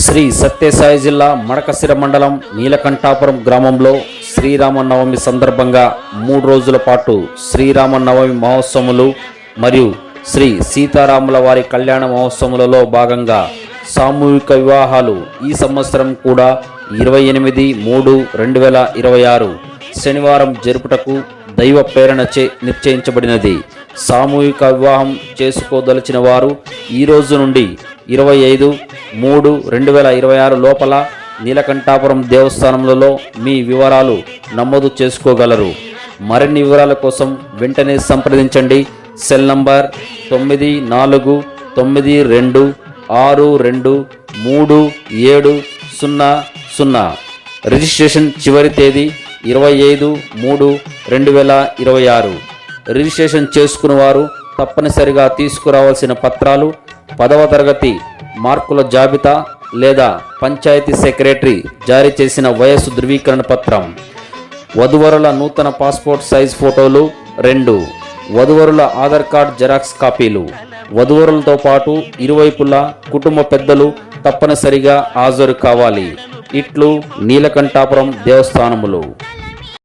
శ్రీ సత్యసాయి జిల్లా మడకశిర మండలం నీలకంఠాపురం గ్రామంలో శ్రీరామనవమి సందర్భంగా 3 రోజుల పాటు శ్రీరామనవమి మహోత్సవములు మరియు శ్రీ సీతారాముల వారి కళ్యాణ మహోత్సవములలో భాగంగా సామూహిక వివాహాలు ఈ సంవత్సరం కూడా 28/3/2026 శనివారం జరుపుటకు దైవ ప్రేరణచే నిశ్చయించబడినది. సామూహిక వివాహం చేసుకోదలిచిన వారు ఈ రోజు నుండి 25/3/2026 లోపల నీలకంఠాపురం దేవస్థానములలో మీ వివరాలు నమోదు చేసుకోగలరు. మరిన్ని వివరాల కోసం వెంటనే సంప్రదించండి. Cell number 9426262370. రిజిస్ట్రేషన్ చివరి తేదీ 25/3/2026. రిజిస్ట్రేషన్ చేసుకున్న వారు తప్పనిసరిగా తీసుకురావాల్సిన పత్రాలు 10వ తరగతి మార్కుల జాబితా లేదా పంచాయతీ సెక్రటరీ జారీ చేసిన వయస్సు ధృవీకరణ పత్రం, వధువరుల నూతన పాస్పోర్ట్ సైజ్ ఫోటోలు 2, వధువరుల ఆధార్ కార్డ్ జెరాక్స్ కాపీలు. వధువరులతో పాటు ఇరువైపులా కుటుంబ పెద్దలు తప్పనిసరిగా హాజరు కావాలి. ఇట్లు నీలకంఠాపురం దేవస్థానములు.